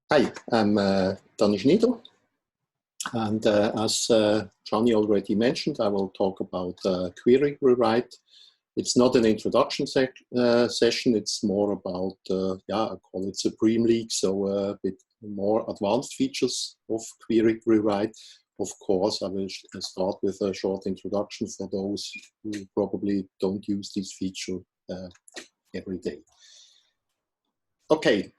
Hi, I'm Dani Schnider, and as Johnny already mentioned, I will talk about query rewrite. It's not an introduction session, it's more about, I call it Supreme League, so a bit more advanced features of query rewrite. Of course, I will start with a short introduction for those who probably don't use this feature every day. Okay.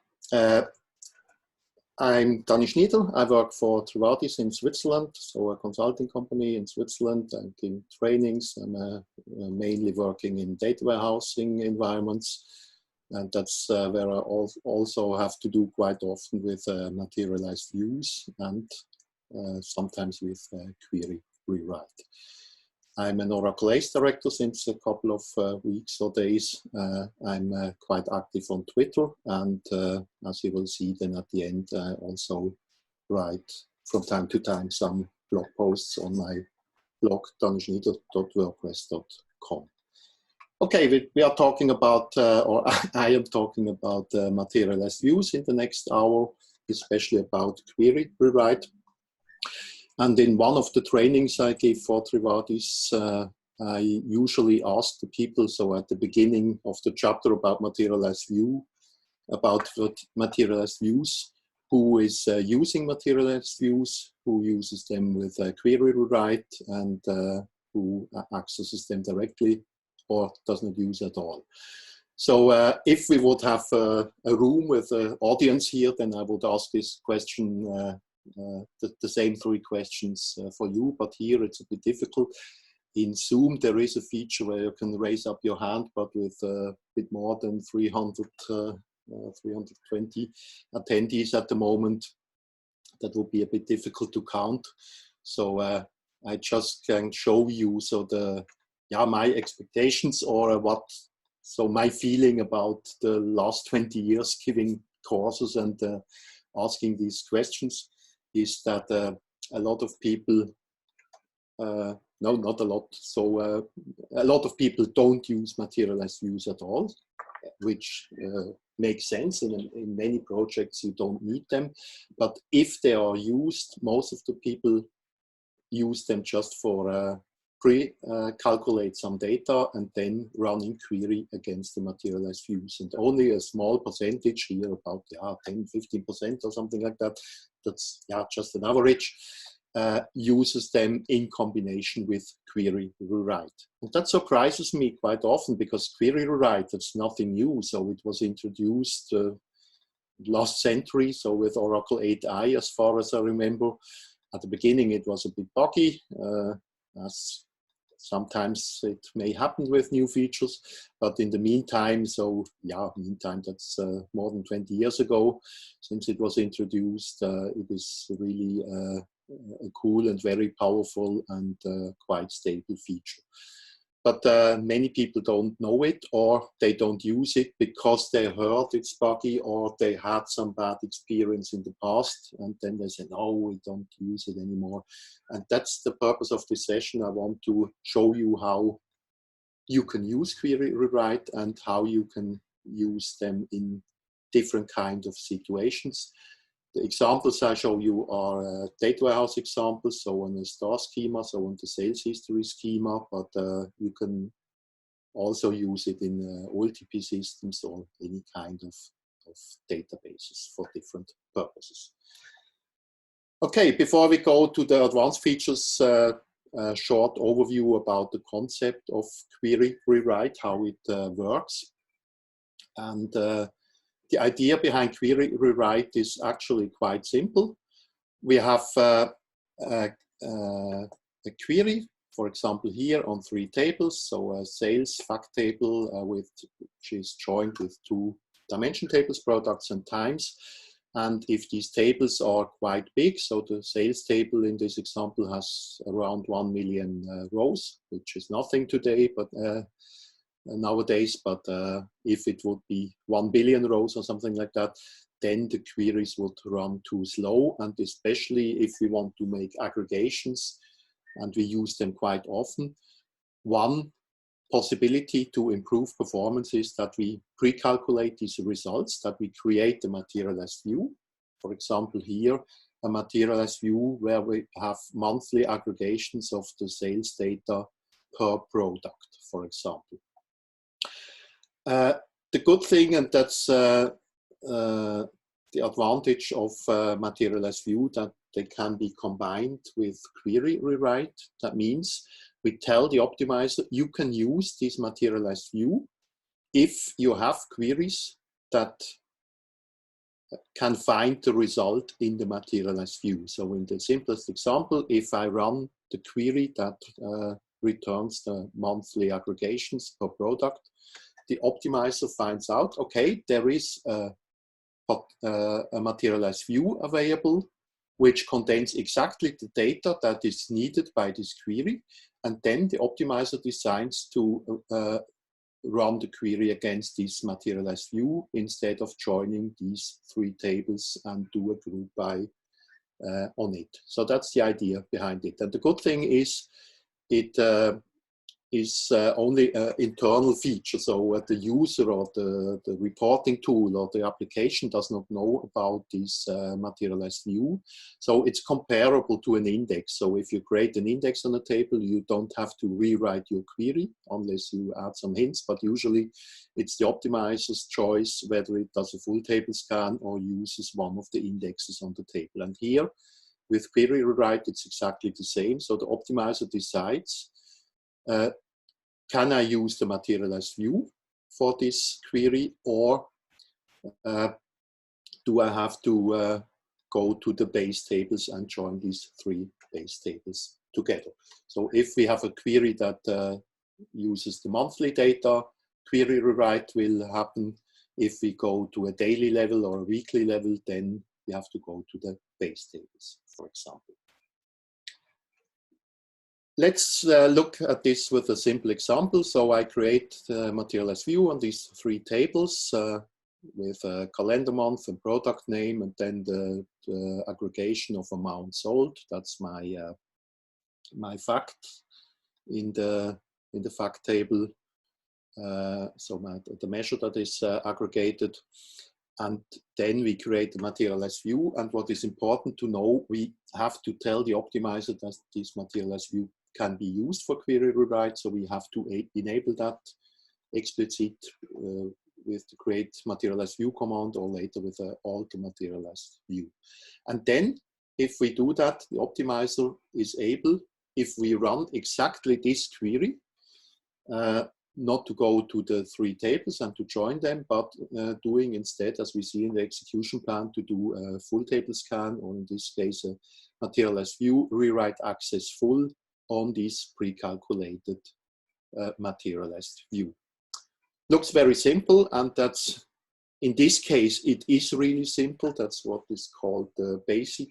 I'm Dani Schnider. I work for Trivadis in Switzerland, so a consulting company in Switzerland. I'm giving trainings. I'm mainly working in data warehousing environments, and that's where I also have to do quite often with Materialized Views and sometimes with query rewrite. I'm an Oracle ACE director since a couple of weeks or days. I'm quite active on Twitter, and as you will see then at the end, I also write from time to time some blog posts on my blog, danischnider.wordpress.com. Okay, we are talking about, or I am talking about Materialized Views in the next hour, especially about query rewrite. And in one of the trainings I gave for Trivadis, I usually ask the people, so at the beginning of the chapter about Materialized View, about Materialized Views, who is using Materialized Views, who uses them with query rewrite, and who accesses them directly or does not use at all. So if we would have a room with an audience here, then I would ask this question, the same three questions for you, but here it's a bit difficult. In Zoom there is a feature where you can raise up your hand, but with a bit more than 320 attendees at the moment, that would be a bit difficult to count. So I just can show you my expectations, or my feeling about the last 20 years giving courses and asking these questions. Is that a lot of people, no, not a lot, so a lot of people don't use Materialized Views at all, which makes sense. In many projects you don't need them, but if they are used, most of the people use them just for pre-calculate some data and then running query against the Materialized Views. And only a small percentage here, about 10–15% or something like that, that's just an average, uses them in combination with query rewrite. And that surprises me quite often, because query rewrite, that's nothing new. So it was introduced last century, so with Oracle 8i, as far as I remember. At the beginning it was a bit buggy, as sometimes it may happen with new features, but in the meantime, that's more than 20 years ago since it was introduced. It is really a cool and very powerful and quite stable feature. But many people don't know it, or they don't use it because they heard it's buggy, or they had some bad experience in the past, and then they say, no, we don't use it anymore. And that's the purpose of this session. I want to show you how you can use query rewrite and how you can use them in different kinds of situations. The examples I show you are data warehouse examples, so on a star schema, so on the sales history schema, but you can also use it in OLTP systems or any kind of databases for different purposes. Okay, before we go to the advanced features, a short overview about the concept of query rewrite, how it works. And the idea behind query rewrite is actually quite simple. We have a query, for example, here on 3 tables. So a sales fact table which is joined with 2 dimension tables, products and times. And if these tables are quite big, so the sales table in this example has around 1 million rows, which is nothing today, but nowadays, but if it would be 1 billion rows or something like that, then the queries would run too slow. And especially if we want to make aggregations, and we use them quite often, one possibility to improve performance is that we pre-calculate these results, that we create a materialized view. for example, here, a materialized view where we have monthly aggregations of the sales data per product, for example. The good thing, and that's the advantage of Materialized View, that they can be combined with query rewrite. That means we tell the optimizer, you can use this Materialized View if you have queries that can find the result in the Materialized View. So in the simplest example, if I run the query that returns the monthly aggregations per product, the optimizer finds out, okay, there is a Materialized View available, which contains exactly the data that is needed by this query. And then the optimizer decides to run the query against this Materialized View instead of joining these three tables and do a group by on it. So that's the idea behind it. And the good thing is it is only an internal feature. So the user or the reporting tool or the application does not know about this Materialized View. So it's comparable to an index. So if you create an index on a table, you don't have to rewrite your query unless you add some hints. But usually it's the optimizer's choice whether it does a full table scan or uses one of the indexes on the table. And here with query rewrite, it's exactly the same. So the optimizer decides, can I use the Materialized View for this query, or do I have to go to the base tables and join these three base tables together? So if we have a query that uses the monthly data, query rewrite will happen. If we go to a daily level or a weekly level, then we have to go to the base tables, for example. Let's look at this with a simple example. So I create the Materialized View on these three tables with a calendar month and product name, and then the aggregation of amount sold. That's my my fact in the fact table. So the measure that is aggregated. And then we create the Materialized View. And what is important to know, we have to tell the optimizer that this Materialized View can be used for query rewrite. So we have to enable that explicit with the create Materialized View command, or later with the alter Materialized View. And then if we do that, the optimizer is able, if we run exactly this query, not to go to the three tables and to join them, but doing instead, as we see in the execution plan, to do a full table scan, or in this case, a Materialized View rewrite access full on this pre-calculated Materialized View. Looks very simple, and that's, in this case, it is really simple. That's what is called the basic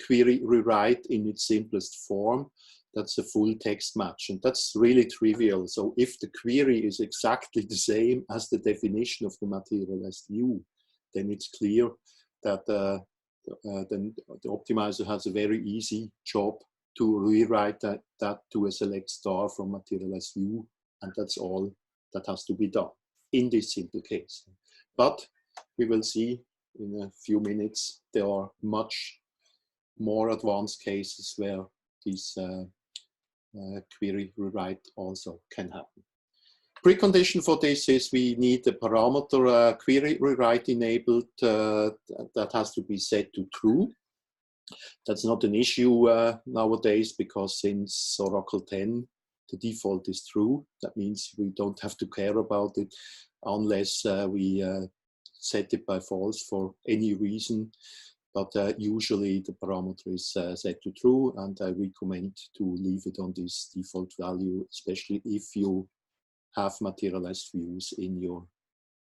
query rewrite in its simplest form. That's a full text match, and that's really trivial. So if the query is exactly the same as the definition of the Materialized View, then it's clear that then the optimizer has a very easy job to rewrite that to a select star from Materialized View, and that's all that has to be done in this simple case. But we will see in a few minutes there are much more advanced cases where this query rewrite also can happen. Precondition for this is we need a parameter query rewrite enabled that has to be set to true. That's not an issue nowadays, because since Oracle 10, the default is true. That means we don't have to care about it unless we set it by false for any reason. But usually the parameter is set to true, and I recommend to leave it on this default value, especially if you have Materialized Views in your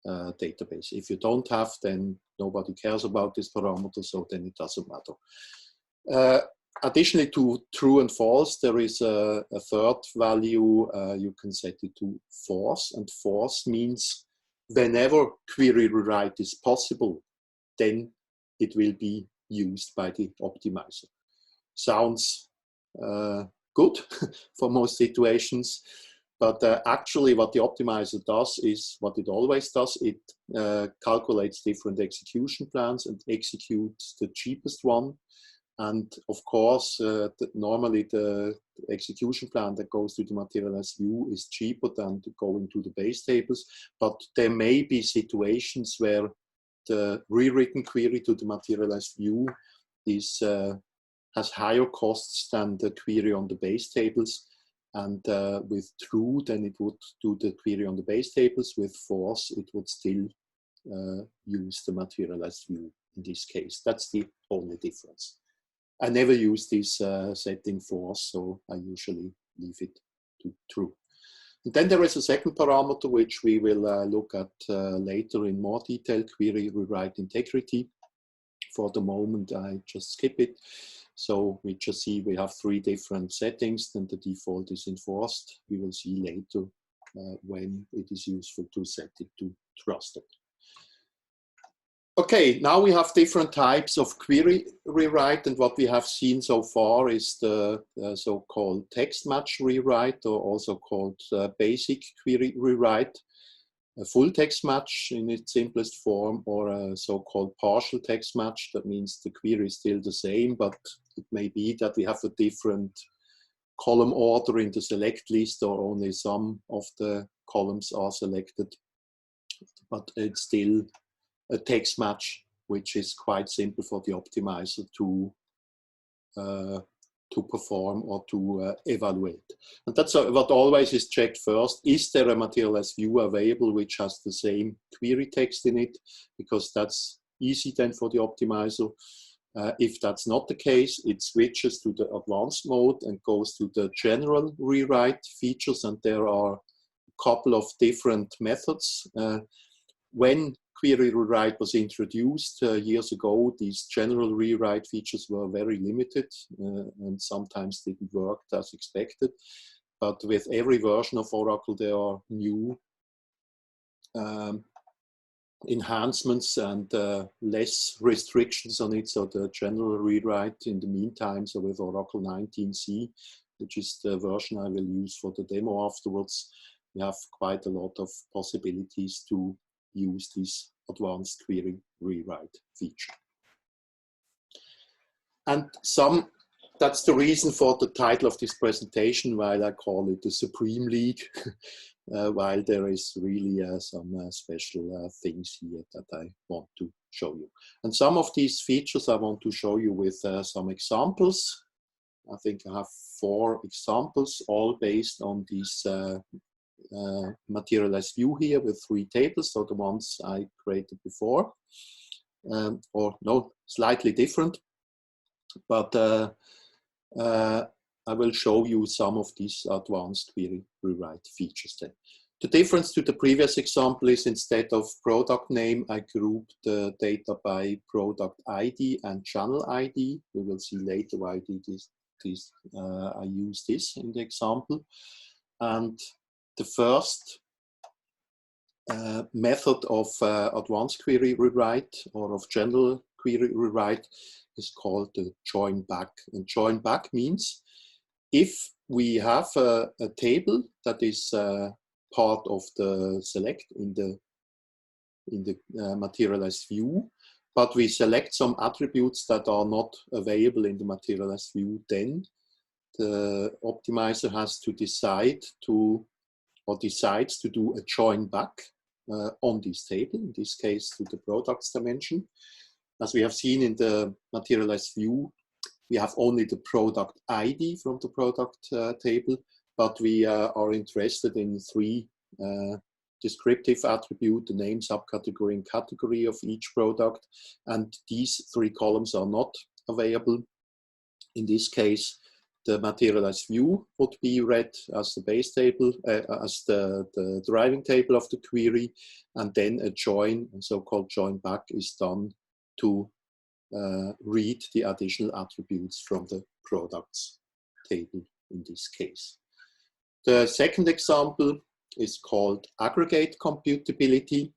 database. If you don't have, then nobody cares about this parameter, so then it doesn't matter. Additionally to true and false, there is a third value. You can set it to false, and false means whenever query rewrite is possible, then it will be used by the optimizer. Sounds good for most situations, But actually what the optimizer does is what it always does. It calculates different execution plans and executes the cheapest one. And of course, normally the execution plan that goes to the Materialized View is cheaper than going to the base tables. But there may be situations where the rewritten query to the Materialized View is, has higher costs than the query on the base tables. And with true, then it would do the query on the base tables. With false, it would still use the Materialized View in this case. That's the only difference. I never use this setting false, so I usually leave it to true. And then there is a second parameter which we will look at later in more detail, query rewrite integrity. For the moment, I just skip it. So we just see we have 3 different settings, then the default is enforced. We will see later when it is useful to set it to trusted. Okay, now we have different types of query rewrite, and what we have seen so far is the so-called text match rewrite, or also called basic query rewrite. A full text match in its simplest form, or a so-called partial text match. That means the query is still the same, but it may be that we have a different column order in the select list, or only some of the columns are selected. But it's still a text match, which is quite simple for the optimizer to perform or to evaluate. And that's what always is checked first. Is there a Materialized View available which has the same query text in it? Because that's easy then for the optimizer. If that's not the case, it switches to the advanced mode and goes to the general rewrite features. And there are a couple of different methods. When query rewrite was introduced years ago, these general rewrite features were very limited and sometimes didn't work as expected. But with every version of Oracle, there are new enhancements and less restrictions on it. So the general rewrite in the meantime, so with Oracle 19c, which is the version I will use for the demo afterwards, we have quite a lot of possibilities to use this advanced query rewrite feature. And that's the reason for the title of this presentation, while I call it the Supreme League, while there is really some special things here that I want to show you. And some of these features I want to show you with some examples. I think I have 4 examples, all based on this Materialized View here with 3 tables, so the ones I created before, or no, slightly different, but I will show you some of these advanced query rewrite features then. The difference to the previous example is, instead of product name, I grouped the data by product ID and channel ID. We will see later why I did this. I use this in the example. And the first method of advanced query rewrite, or of general query rewrite, is called the join back. And join back means if we have a table that is part of the select in the Materialized View, but we select some attributes that are not available in the Materialized View, then the optimizer has to decide to, or decides to do a join back on this table, in this case to the products dimension. As we have seen in the Materialized View, we have only the product ID from the product table, but we are interested in 3 descriptive attributes, the name, subcategory, and category of each product. And these 3 columns are not available. In this case, the Materialized View would be read as the base table, as the driving table of the query, and then a join, a so-called join back, is done to read the additional attributes from the products table in this case. The second example is called Aggregate Computability.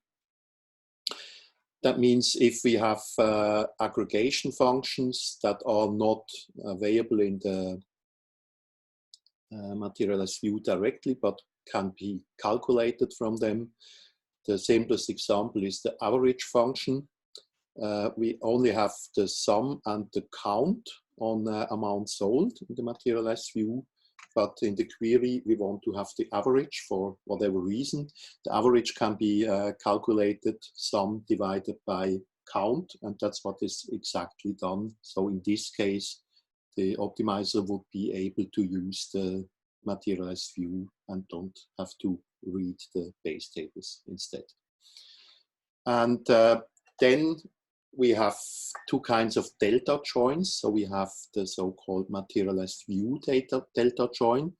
That means if we have aggregation functions that are not available in the Materialized View directly, but can be calculated from them. The simplest example is the average function. We only have the sum and the count on amount sold in the materialized view, but in the query we want to have the average for whatever reason. The average can be calculated sum divided by count, and that's what is exactly done. So in this case, the optimizer would be able to use the materialized view and don't have to read the base tables instead. And then we have two kinds of delta joins. So we have the so-called materialized view delta join.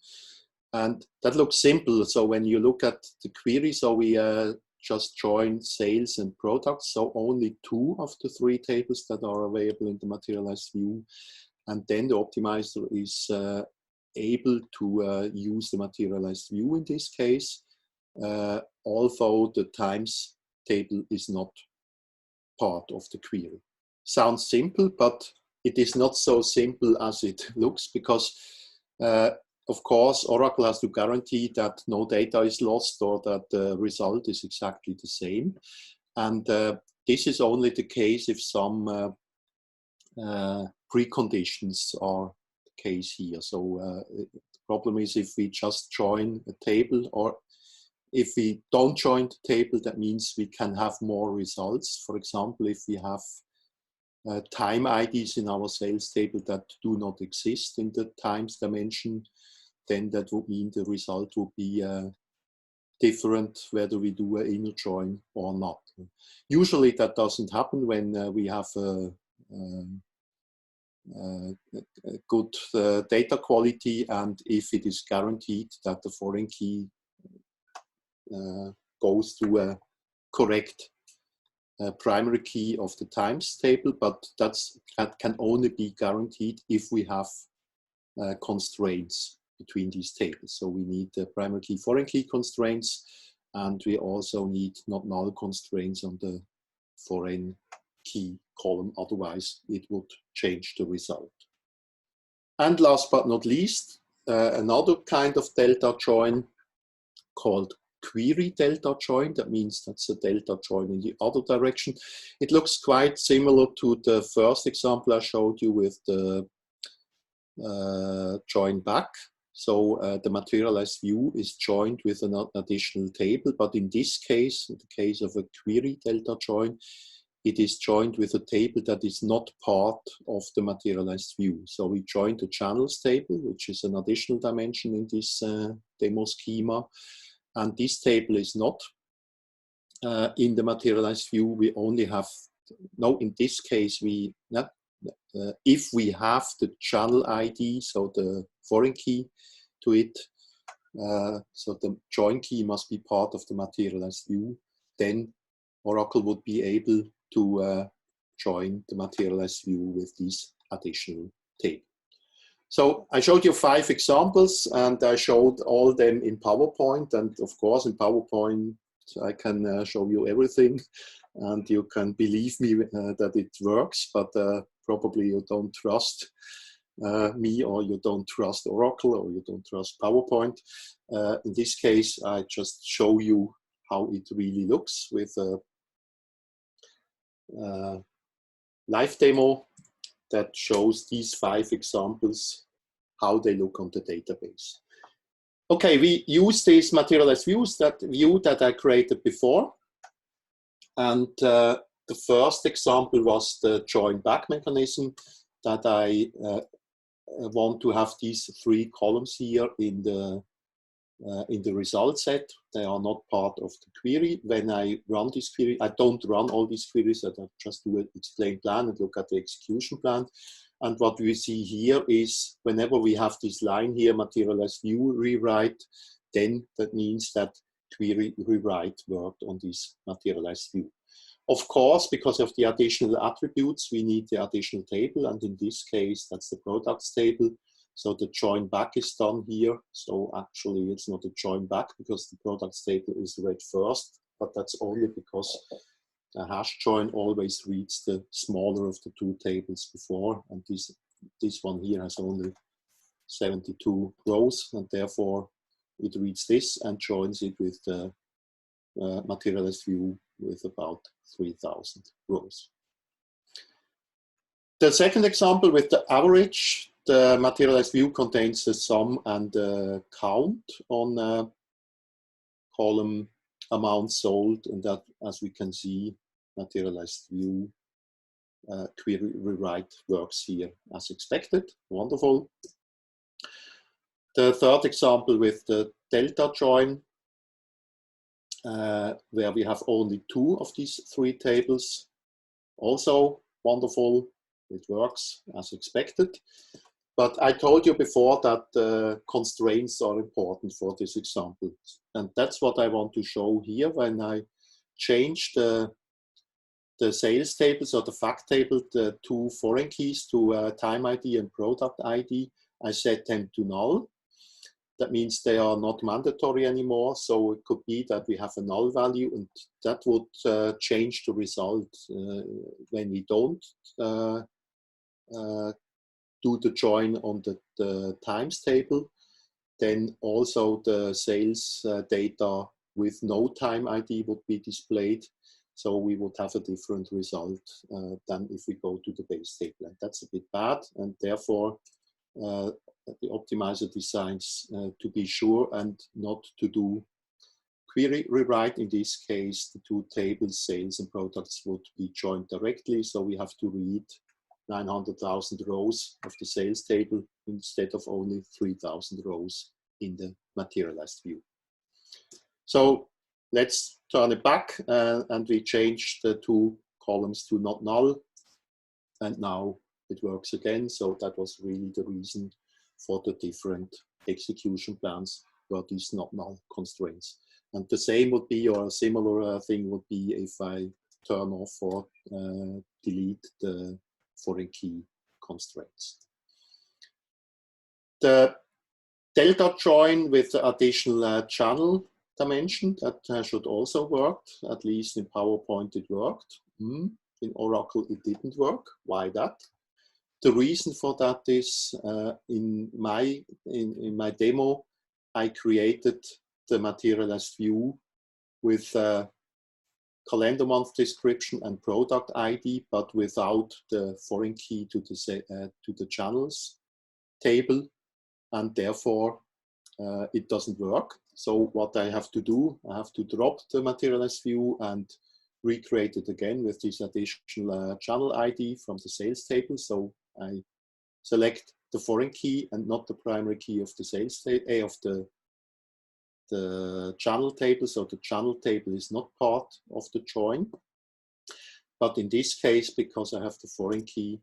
And that looks simple. So when you look at the query, so we just join sales and products. So only 2 of the 3 tables that are available in the materialized view. And then the optimizer is able to use the materialized view in this case, although the times table is not part of the query. Sounds simple, but it is not so simple as it looks, because of course Oracle has to guarantee that no data is lost or that the result is exactly the same. And this is only the case if some preconditions are the case here. So the problem is if we just join a table, or if we don't join the table, that means we can have more results. For example, if we have time IDs in our sales table that do not exist in the times dimension, then that would mean the result would be different whether we do an inner join or not. Usually that doesn't happen when we have a good data quality, and if it is guaranteed that the foreign key goes to a correct primary key of the times table, but that can only be guaranteed if we have constraints between these tables. So we need the primary key, foreign key constraints, and we also need not null constraints on the foreign key column, otherwise it would change the result. And last but not least, another kind of delta join called query delta join. That means that's a delta join in the other direction. It looks quite similar to the first example I showed you with the join back. So the materialized view is joined with an additional table, but in this case, in the case of a query delta join, it is joined with a table that is not part of the materialized view. So we join the channels table, which is an additional dimension in this demo schema. And this table is not in the materialized view. We only have, no, in this case, we if we have the channel ID, so the foreign key to it, so the join key must be part of the materialized view, then Oracle would be able to join the materialized view with this additional table. So I showed you 5 examples, and I showed all them in PowerPoint. And of course, in PowerPoint, I can show you everything, and you can believe me that it works, but probably you don't trust me, or you don't trust Oracle, or you don't trust PowerPoint. In this case, I just show you how it really looks with a live demo that shows these 5 examples, how they look on the database. Okay, we use these materialized views, that view that I created before. And the first example was the join back mechanism, that I want to have these 3 columns here in the result set. They are not part of the query. When I run this query, I don't run all these queries, I just do an explain plan and look at the execution plan. And what we see here is whenever we have this line here, materialized view rewrite, then that means that query rewrite worked on this materialized view. Of course, because of the additional attributes, we need the additional table, and in this case, that's the products table. So the join back is done here. So actually it's not a join back because the products table is read first, but that's only because a hash join always reads the smaller of the 2 tables before, and this one here has only 72 rows, and therefore it reads this and joins it with the Materialized View with about 3,000 rows. The second example with the average, the Materialized View contains the sum and the count on column amount sold, and that, as we can see, Materialized View query rewrite works here as expected. Wonderful. The third example with the delta join, where we have only 2 of these 3 tables. Also wonderful, it works as expected. But I told you before that constraints are important for this example. And that's what I want to show here when I change the sales tables or the fact table, the 2 foreign keys to time ID and product ID. I set them to null. That means they are not mandatory anymore. So it could be that we have a null value, and that would change the result when we don't do the join on the times table. Then also the sales data with no time ID would be displayed. So we would have a different result than if we go to the base table. And that's a bit bad. And therefore, the optimizer designs to be sure and not to do query rewrite. In this case, the 2 tables, sales and products, would be joined directly. So we have to read 900,000 rows of the sales table instead of only 3,000 rows in the Materialized View. So let's turn it back and we change the 2 columns to not null. And now it works again. So that was really the reason for the different execution plans were these not null constraints. And the same would be, or a similar thing would be, if I turn off or delete the foreign key constraints. The delta join with the additional channel dimension, that should also work. At least in PowerPoint it worked. In Oracle it didn't work. Why that? The reason for that is in my demo, I created the Materialized View with calendar month description and product ID, but without the foreign key to the channels table, and therefore it doesn't work. So what I have to do, I have to drop the Materialized View and recreate it again with this additional channel ID from the sales table. So I select the foreign key and not the primary key of the sales of the channel table. So the channel table is not part of the join. But in this case, because I have the foreign key,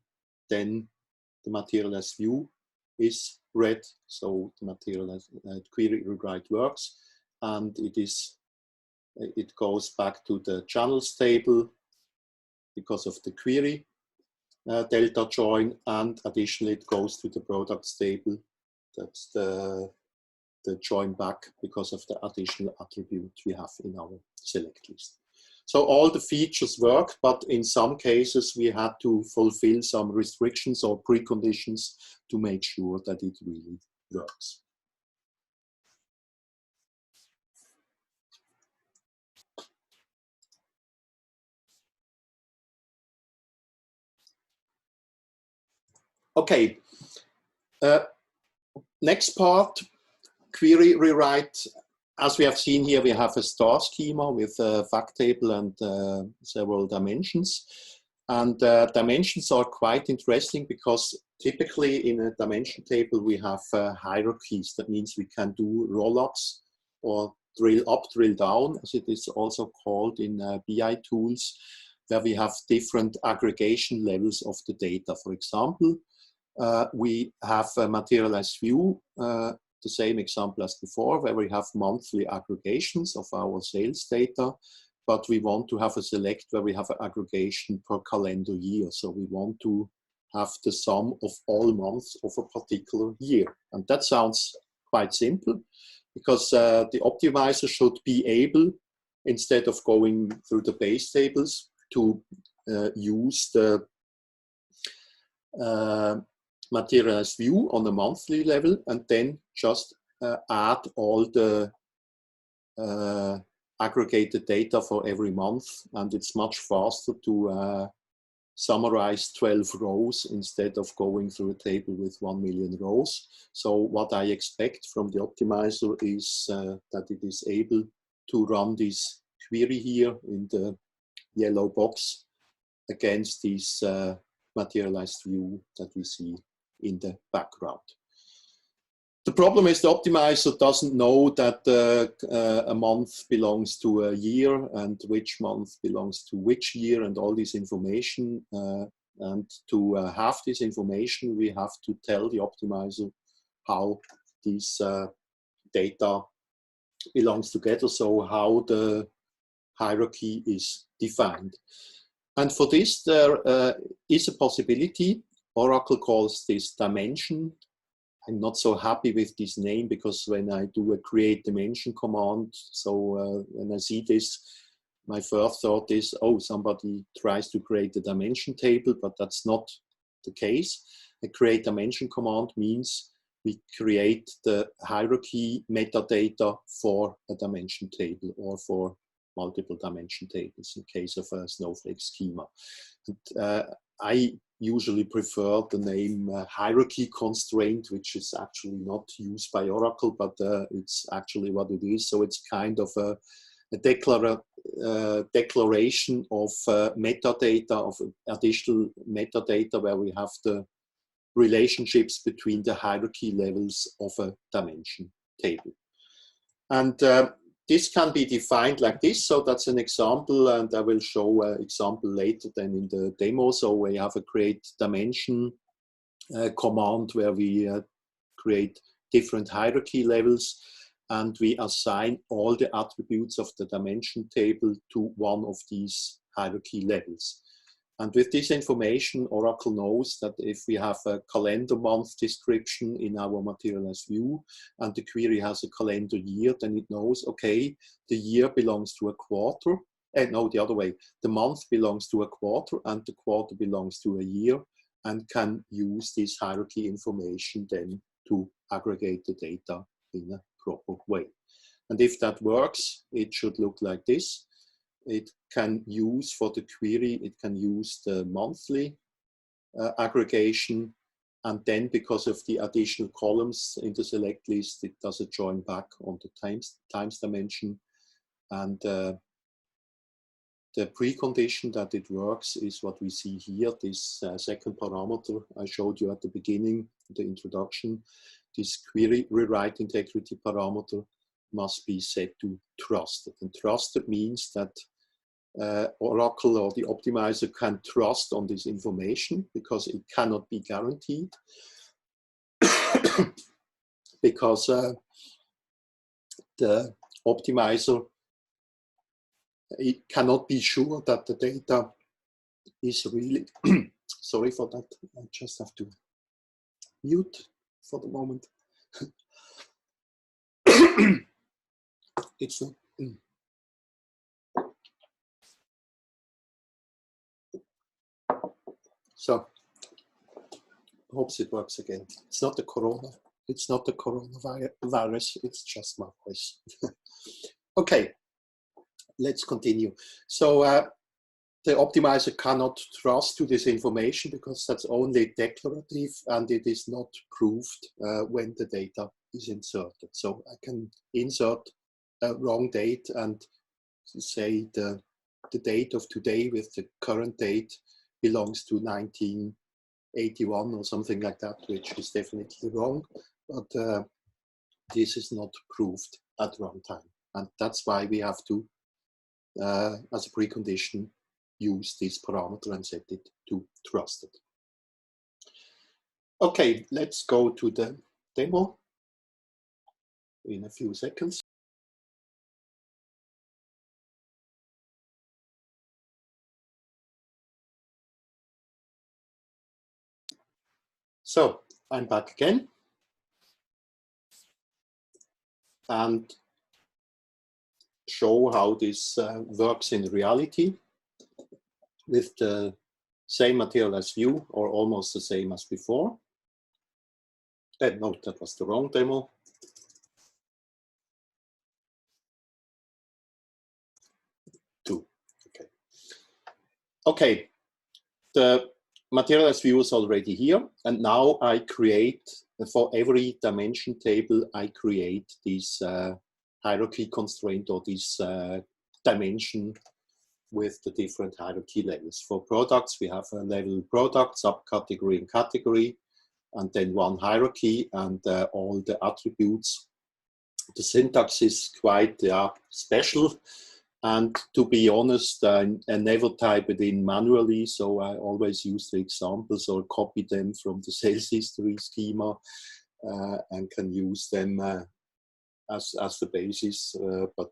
then the Materialized View is read. So the Materialized query rewrite works, and it goes back to the channels table because of the query delta join, and additionally it goes to the products table. That's the join back because of the additional attribute we have in our select list. So all the features work, but in some cases we had to fulfill some restrictions or preconditions to make sure that it really works. Okay, next part, query rewrite. As we have seen here, we have a star schema with a fact table and several dimensions. And dimensions are quite interesting because typically in a dimension table we have hierarchies. That means we can do roll-ups or drill up, drill down, as it is also called in BI tools, where we have different aggregation levels of the data. For example, we have a Materialized View, the same example as before, where we have monthly aggregations of our sales data, but we want to have a select where we have an aggregation per calendar year. So we want to have the sum of all months of a particular year. And that sounds quite simple, because the optimizer should be able, instead of going through the base tables, to use the Materialized View on a monthly level and then just add all the aggregated data for every month, and it's much faster to summarize 12 rows instead of going through a table with 1 million rows. So what I expect from the optimizer is that it is able to run this query here in the yellow box against this materialized view that we see in the background. The problem is the optimizer doesn't know that a month belongs to a year and which month belongs to which year and all this information. And to have this information, we have to tell the optimizer how this data belongs together, so how the hierarchy is defined. And for this, there is a possibility. Oracle calls this dimension. I'm not so happy with this name because when I do a create dimension command, so when I see this, my first thought is, oh, somebody tries to create a dimension table, but that's not the case. A create dimension command means we create the hierarchy metadata for a dimension table or for multiple dimension tables in case of a snowflake schema. And, I usually prefer the name hierarchy constraint, which is actually not used by Oracle, but it's actually what it is. So it's kind of a declaration of metadata, of additional metadata, where we have the relationships between the hierarchy levels of a dimension table. And this can be defined like this. So that's an example, and I will show an example later then in the demo. So we have a create dimension command where we create different hierarchy levels, and we assign all the attributes of the dimension table to one of these hierarchy levels. And with this information, Oracle knows that if we have a calendar month description in our materialized view and the query has a calendar year, then it knows, okay, the year belongs to a quarter. No, the other way. The month belongs to a quarter and the quarter belongs to a year, and can use this hierarchy information then to aggregate the data in a proper way. And if that works, it should look like this. It can use for the query, it can use the monthly aggregation, and then because of the additional columns in the select list, it does a join back on the times dimension. And the precondition that it works is what we see here, this second parameter I showed you at the beginning, the introduction. This query rewrite integrity parameter must be set to trusted. And trusted means that Oracle or the optimizer can trust on this information because it cannot be guaranteed. Because the optimizer, it cannot be sure that the data is really, sorry for that, I just have to mute for the moment. It's not. So, hopes it works again. It's not the corona. It's not the coronavirus. It's just my voice. Okay, let's continue. So the optimizer cannot trust to this information because that's only declarative and it is not proved when the data is inserted. So I can insert a wrong date and say the date of today with the current date belongs to 1981 or something like that, which is definitely wrong, but this is not proved at runtime. And that's why we have to, as a precondition, use this parameter and set it to trusted. Okay, let's go to the demo in a few seconds. So I'm back again, and show how this works in reality with the same materialized view, or almost the same as before. No, that was the wrong demo. Okay, the Materialized View is already here, and now I create, for every dimension table, I create this hierarchy constraint, or this dimension with the different hierarchy levels. For products, we have a level product, subcategory, and category, and then one hierarchy, and all the attributes. The syntax is quite special, and to be honest, I never type it in manually, so I always use the examples or copy them from the sales history schema and can use them as the basis. But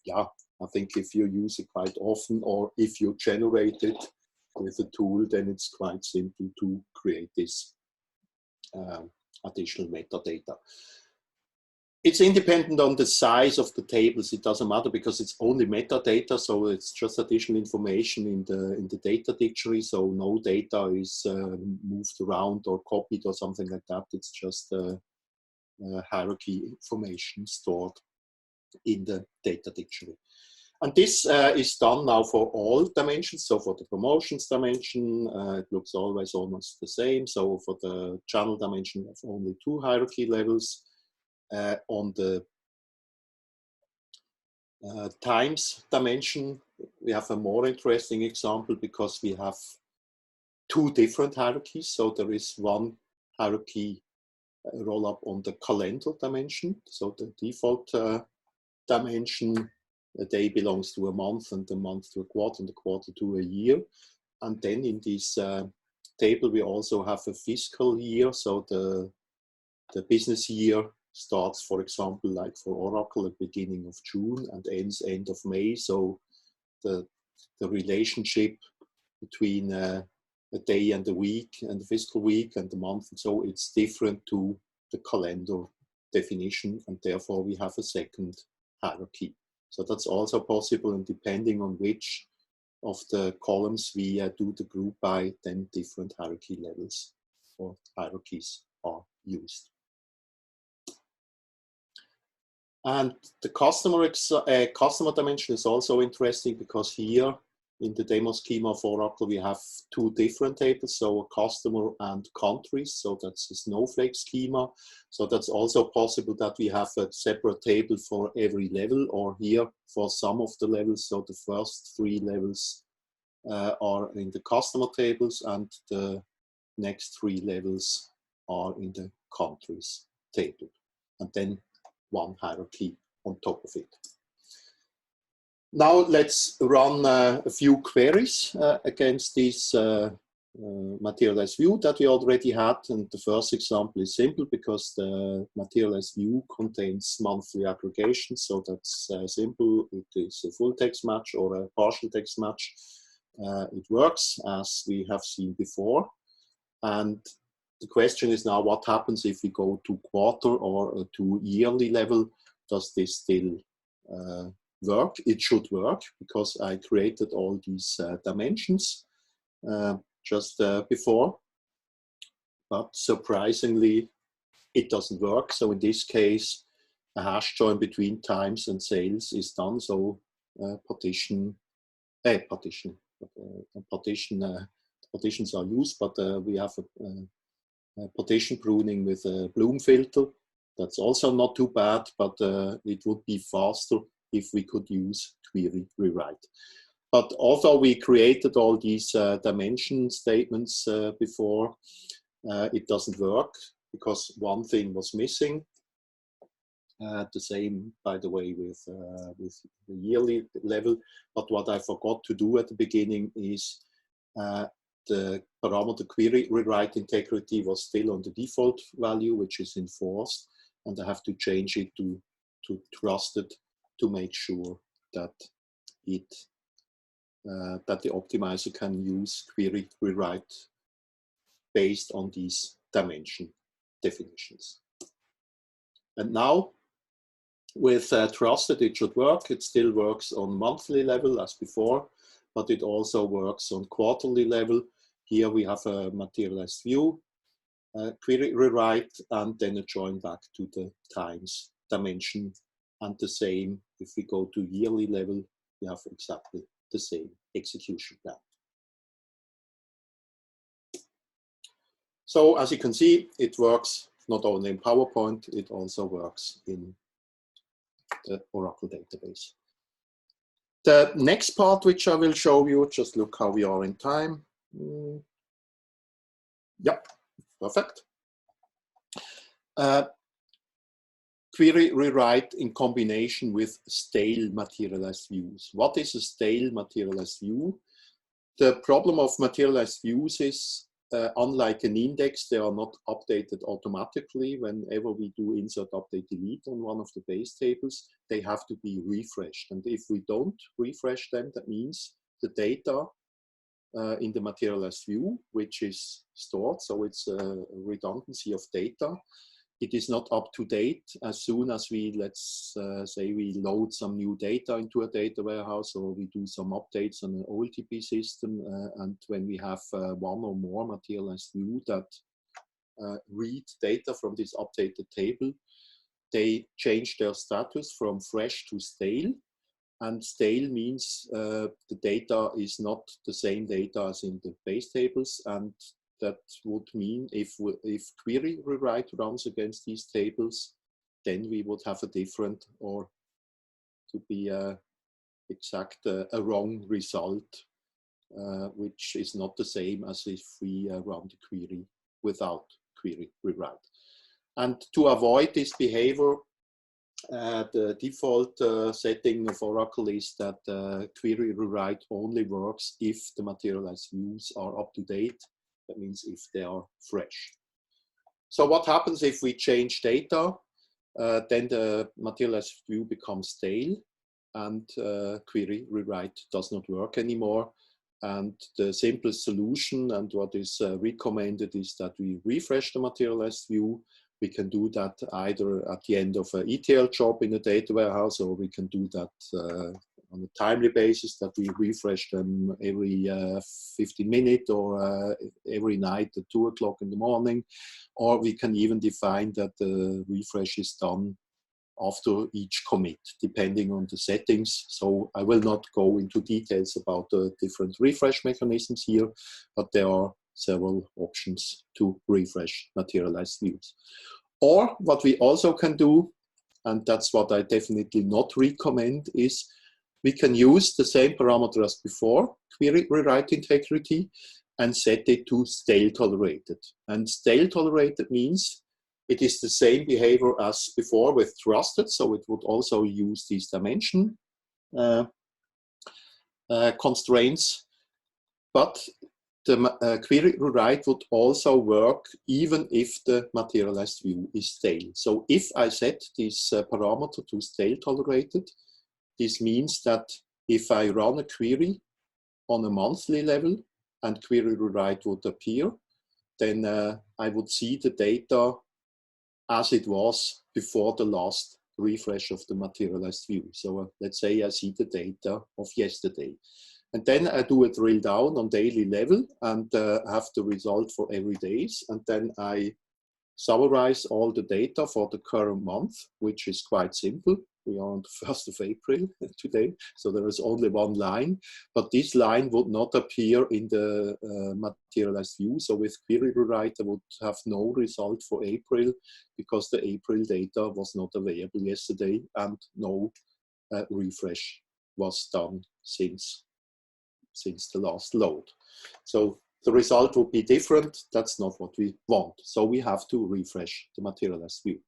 yeah, I think if you use it quite often, or if you generate it with a tool, then it's quite simple to create this additional metadata. It's independent on the size of the tables. It doesn't matter because it's only metadata, so it's just additional information in the data dictionary. So no data is moved around or copied or something like that. It's just hierarchy information stored in the data dictionary. And this is done now for all dimensions. So for the promotions dimension, it looks always almost the same. So for the channel dimension, we have only 2 hierarchy levels. On the times dimension, we have a more interesting example because we have 2 different hierarchies. So there is one hierarchy roll up on the calendar dimension. So the default dimension, a day belongs to a month, and the month to a quarter, and the quarter to a year. And then in this table, we also have a fiscal year. So the business year starts, for example, like for Oracle, at the beginning of June and ends end of May. So the relationship between a day and a week, and the fiscal week and the month, and so it's different to the calendar definition, and therefore we have a second hierarchy. So that's also possible, and depending on which of the columns we do the group by, then different hierarchy levels or hierarchies are used. And the customer dimension is also interesting because here in the demo schema of Oracle, we have 2 different tables, so customer and countries. So that's a snowflake schema. So that's also possible that we have a separate table for every level, or here for some of the levels. So the first 3 levels are in the customer tables, and the next 3 levels are in the countries table. And then one hierarchy on top of it. Now let's run a few queries against this Materialized View that we already had. And the first example is simple because the Materialized View contains monthly aggregation. So that's simple. It is a full text match or a partial text match. It works as we have seen before. And the question is now, what happens if we go to quarter or to yearly level? Does this still work? It should work because I created all these dimensions just before. But surprisingly, it doesn't work. So in this case, a hash join between times and sales is done. So partitions are used, but we have a partition pruning with a Bloom filter. That's also not too bad, but it would be faster if we could use query rewrite. But although we created all these dimension statements before, it doesn't work because one thing was missing. The same, by the way, with the yearly level. But what I forgot to do at the beginning is the parameter query rewrite integrity was still on the default value, which is enforced, and I have to change it to trusted to make sure that that the optimizer can use query rewrite based on these dimension definitions. And now with trusted, it should work. It still works on monthly level as before, but it also works on quarterly level. Here we have a Materialized View, query rewrite, and then a join back to the times dimension. And the same, if we go to yearly level, we have exactly the same execution plan. So as you can see, it works not only in PowerPoint, it also works in the Oracle database. The next part which I will show you, just look how we are in time. Yep, perfect. Query rewrite in combination with stale materialized views. What is a stale materialized view? The problem of materialized views is, unlike an index, they are not updated automatically. Whenever we do insert, update, delete on one of the base tables, they have to be refreshed. And if we don't refresh them, that means the data in the materialized view, which is stored, so it's a redundancy of data. It is not up to date as soon as we, let's say, we load some new data into a data warehouse, or we do some updates on an OLTP system. And when we have one or more materialized view that read data from this updated table, they change their status from fresh to stale. And stale means the data is not the same data as in the base tables, and that would mean if query rewrite runs against these tables, then we would have a different, or to be exact, a wrong result, which is not the same as if we run the query without query rewrite. And to avoid this behavior, the default setting of Oracle is that query rewrite only works if the materialized views are up to date. That means if they are fresh. So what happens if we change data? Then the materialized view becomes stale, and query rewrite does not work anymore. And the simplest solution, and what is recommended, is that we refresh the materialized view. We can do that either at the end of an ETL job in a data warehouse, or we can do that on a timely basis, that we refresh them every 15 minutes or every night at 2 o'clock in the morning. Or we can even define that the refresh is done after each commit, depending on the settings. So I will not go into details about the different refresh mechanisms here, but there are several options to refresh materialized views. Or what we also can do, and that's what I definitely not recommend, is we can use the same parameter as before, query rewrite integrity, and set it to stale tolerated. And stale tolerated means it is the same behavior as before with trusted, so it would also use these dimension constraints, but the query rewrite would also work even if the materialized view is stale. So if I set this parameter to stale tolerated, this means that if I run a query on a monthly level and query rewrite would appear, then I would see the data as it was before the last refresh of the materialized view. So let's say I see the data of yesterday. And then I do a drill down on daily level and have the result for every day. And then I summarize all the data for the current month, which is quite simple. We are on the 1st of April today, so there is only one line, but this line would not appear in the materialized view. So with query rewrite, I would have no result for April because the April data was not available yesterday and no refresh was done since the last load. So the result would be different. That's not what we want. So we have to refresh the materialized view.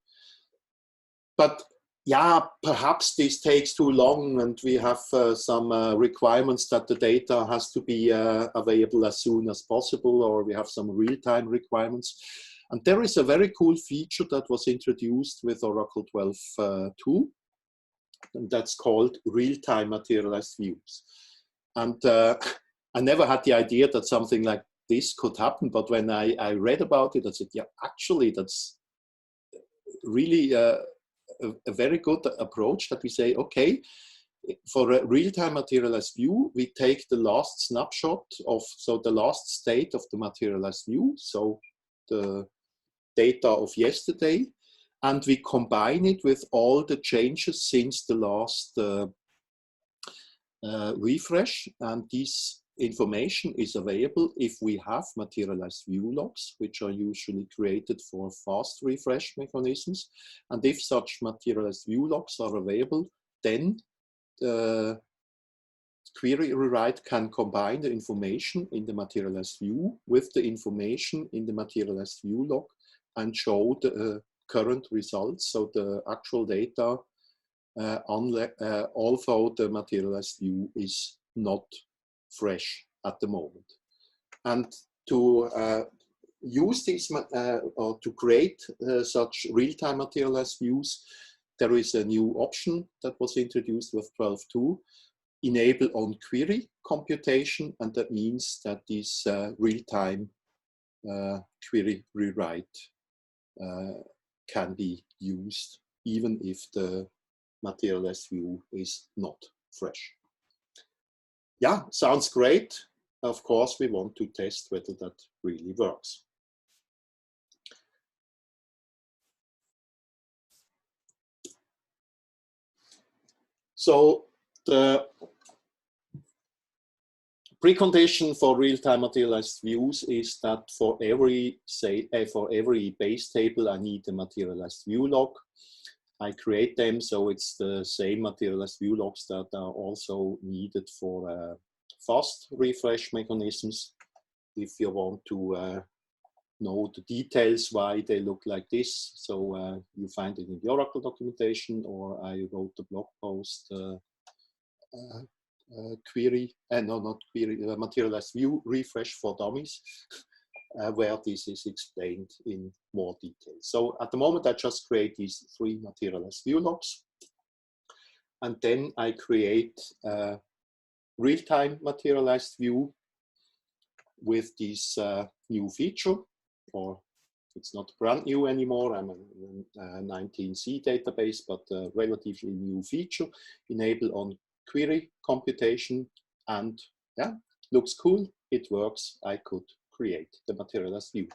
But yeah, perhaps this takes too long and we have some requirements that the data has to be available as soon as possible, or we have some real-time requirements. And there is a very cool feature that was introduced with Oracle 12.2, and that's called real-time materialized views. And I never had the idea that something like this could happen, but when I read about it, I said, yeah, actually, that's really a very good approach, that we say, okay, for a real-time materialized view, we take the last snapshot of, so the last state of the materialized view, so the data of yesterday, and we combine it with all the changes since the last refresh, and these information is available if we have materialized view logs, which are usually created for fast refresh mechanisms. And if such materialized view logs are available, then the query rewrite can combine the information in the materialized view with the information in the materialized view log and show the current results, so the actual data, although the materialized view is not fresh at the moment. And to use these or to create such real-time materialized views, there is a new option that was introduced with 12.2, enable on query computation, and that means that this real-time query rewrite can be used even if the materialized view is not fresh. Yeah, sounds great. Of course, we want to test whether that really works. So the precondition for real-time materialized views is that for every base table, I need a materialized view log. I create them, so it's the same materialized view logs that are also needed for fast refresh mechanisms. If you want to know the details why they look like this, so you find it in the Oracle documentation, or I wrote a blog post materialized view refresh for dummies, where this is explained in more detail. So at the moment, I just create these 3 materialized view logs, and then I create a real-time materialized view with this new feature, or it's not brand new anymore. I'm a 19C database, but a relatively new feature, enable on query computation, and yeah, looks cool, it works, I could create the materialized view.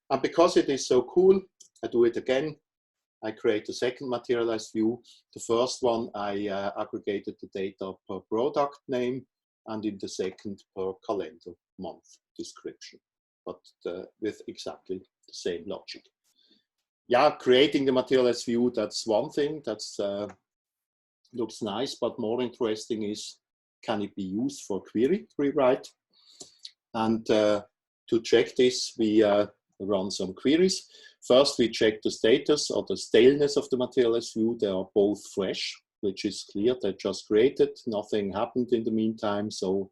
And because it is so cool, I do it again. I create a second materialized view. The first one, I aggregated the data per product name, and in the second per calendar month description, but with exactly the same logic. Yeah, creating the materialized view, that's one thing, that's looks nice, but more interesting is, can it be used for query rewrite? And to check this, we run some queries. First, we check the status or the staleness of the materialized view. They are both fresh, which is clear, they're just created, nothing happened in the meantime. So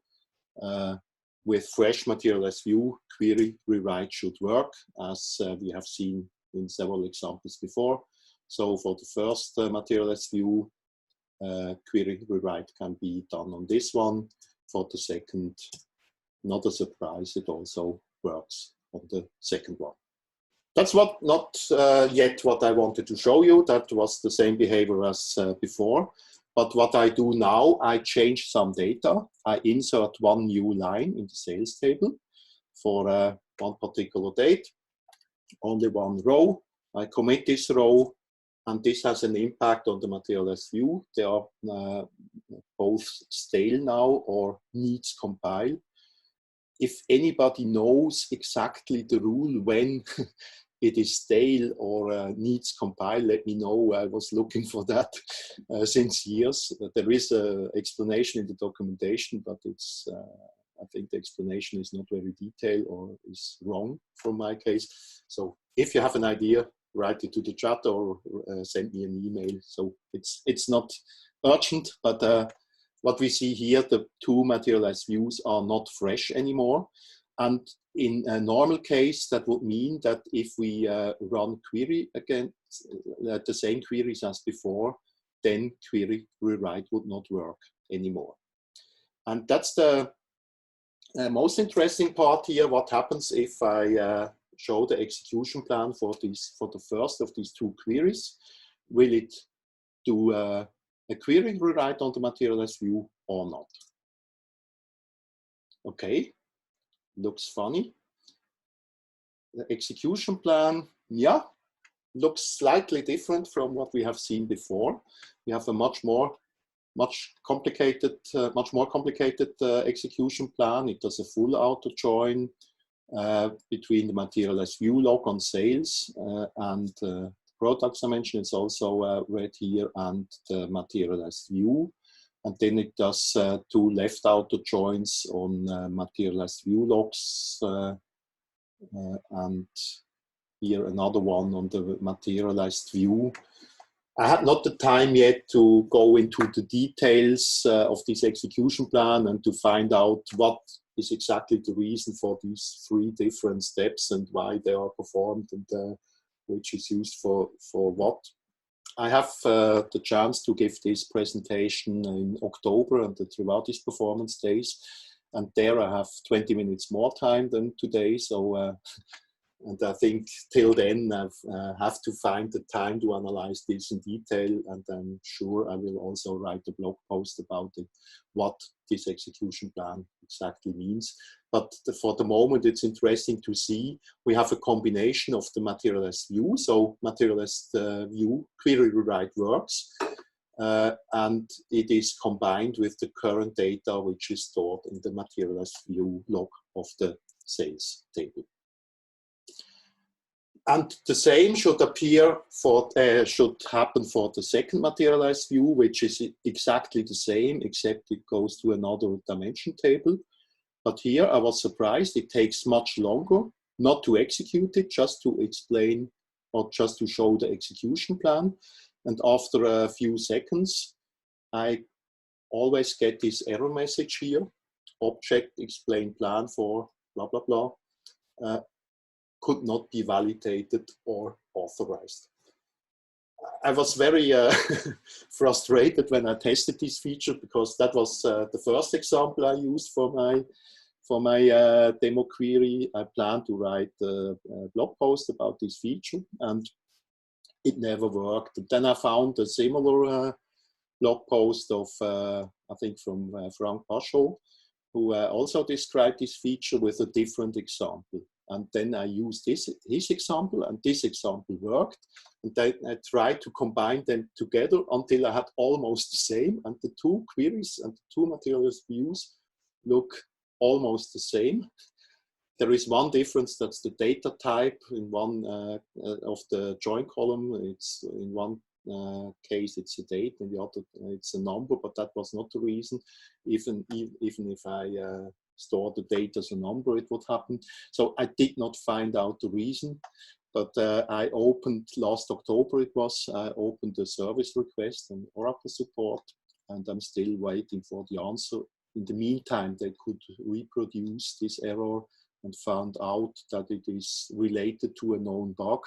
with fresh materialized view, query rewrite should work, as we have seen in several examples before. So for the first materialized view, query rewrite can be done on this one. For the second, not a surprise, it also works on the second one. That's not yet what I wanted to show you. That was the same behavior as before. But what I do now, I change some data. I insert one new line in the sales table for one particular date, only one row. I commit this row, and this has an impact on the materialized view. They are both stale now or needs compile. If anybody knows exactly the rule when it is stale or needs compile, let me know. I was looking for that since years. There is an explanation in the documentation, but it's I think the explanation is not very detailed or is wrong from my case. So if you have an idea, write it to the chat or send me an email. So it's not urgent, but what we see here, the 2 materialized views are not fresh anymore. And in a normal case, that would mean that if we run query again, the same queries as before, then query rewrite would not work anymore. And that's the most interesting part here. What happens if I show the execution plan for the first of these 2 queries? Will it do a query rewrite on the materialized view or not? Okay, looks funny. The execution plan, yeah, looks slightly different from what we have seen before. We have a much more much more complicated execution plan. It does a full auto join between the Materialized View log on sales and products I mentioned. It's also read here, and the Materialized View. And then it does two left auto joins on Materialized View logs, and here another one on the Materialized View. I had not the time yet to go into the details of this execution plan and to find out what is exactly the reason for these three different steps and why they are performed and which is used for what. I have the chance to give this presentation in October and the Trivadis Performance Days, and there I have 20 minutes more time than today. So, and I think till then I have to find the time to analyze this in detail, and I'm sure I will also write a blog post about it, what this execution plan exactly means. But for the moment, it's interesting to see we have a combination of the Materialized View. So Materialized View query rewrite works, and it is combined with the current data which is stored in the Materialized View log of the sales table. And the same should appear for should happen for the second Materialized View, which is exactly the same, except it goes to another dimension table. But here I was surprised, it takes much longer, not to execute it, just to explain or just to show the execution plan. And after a few seconds, I always get this error message here, object explain plan for blah, blah, blah, could not be validated or authorized. I was very frustrated when I tested this feature, because that was the first example I used for my demo query. I planned to write a blog post about this feature, and it never worked. And then I found a similar blog post of, I think from Frank Pachot, who also described this feature with a different example. And then I used his example, and this example worked. And then I tried to combine them together until I had almost the same. And the two queries and the two Materialized Views look almost the same. There is one difference, that's the data type. In one of the join column, it's in one case it's a date, in the other it's a number, but that was not the reason. Even if I store the data as a number, it would happen. So I did not find out the reason, but I opened, last October it was, I opened a service request on Oracle support, and I'm still waiting for the answer. In the meantime, they could reproduce this error and found out that it is related to a known bug,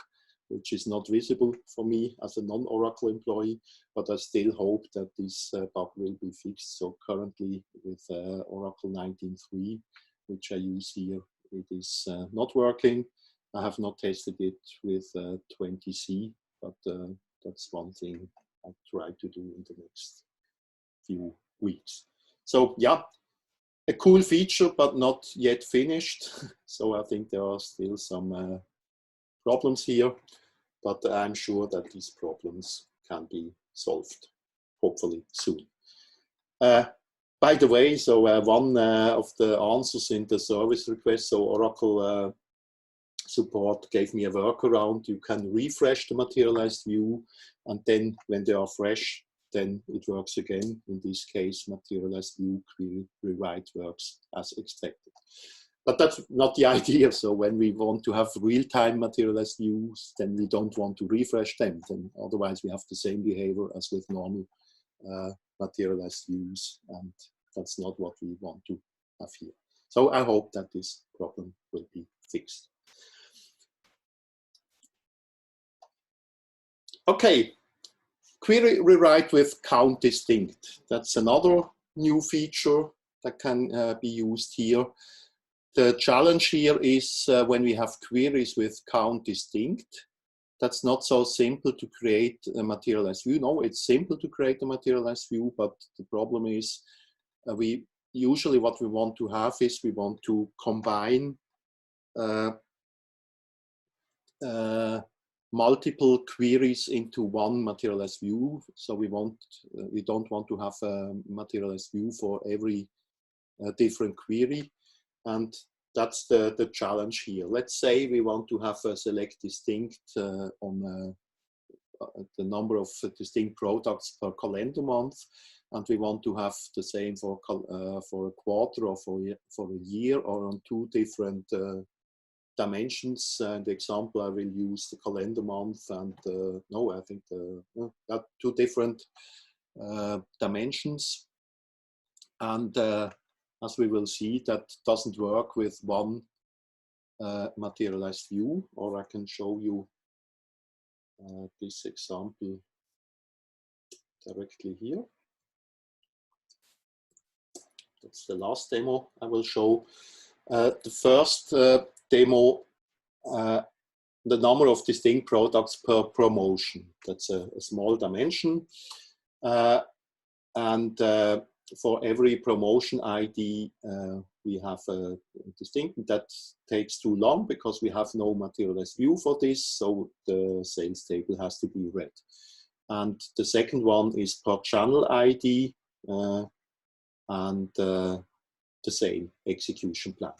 which is not visible for me as a non-Oracle employee, but I still hope that this bug will be fixed. So currently with Oracle 19.3, which I use here, it is not working. I have not tested it with 20C, but that's one thing I try to do in the next few weeks. So yeah, a cool feature, but not yet finished. So I think there are still some problems here, but I'm sure that these problems can be solved, hopefully soon. By the way, so one of the answers in the service request, so Oracle support gave me a workaround. You can refresh the Materialized View, and then when they are fresh, then it works again. In this case, Materialized View query rewrite works as expected. But that's not the idea. So when we want to have real-time Materialized Views, then we don't want to refresh them. Then otherwise we have the same behavior as with normal Materialized Views, and that's not what we want to have here. So I hope that this problem will be fixed. Okay, query rewrite with count distinct. That's another new feature that can be used here. The challenge here is when we have queries with count distinct, that's not so simple to create a Materialized View. No, it's simple to create a Materialized View, but the problem is we usually what we want to have is we want to combine multiple queries into one materialized view. So we don't want to have a materialized view for every different query. And that's the challenge here. Let's say we want to have a select distinct on the number of distinct products per calendar month, and we want to have the same for a quarter or for a year, or on two different dimensions. The example I will use the calendar month and no, I think two different dimensions. And as we will see, that doesn't work with one materialized view, or I can show you this example directly here. That's the last demo I will show. The first demo, the number of distinct products per promotion. That's a small dimension. And for every promotion ID, we have a distinct. That takes too long because we have no materialized view for this, so the sales table has to be read. And the second one is per channel ID, and the same execution plan.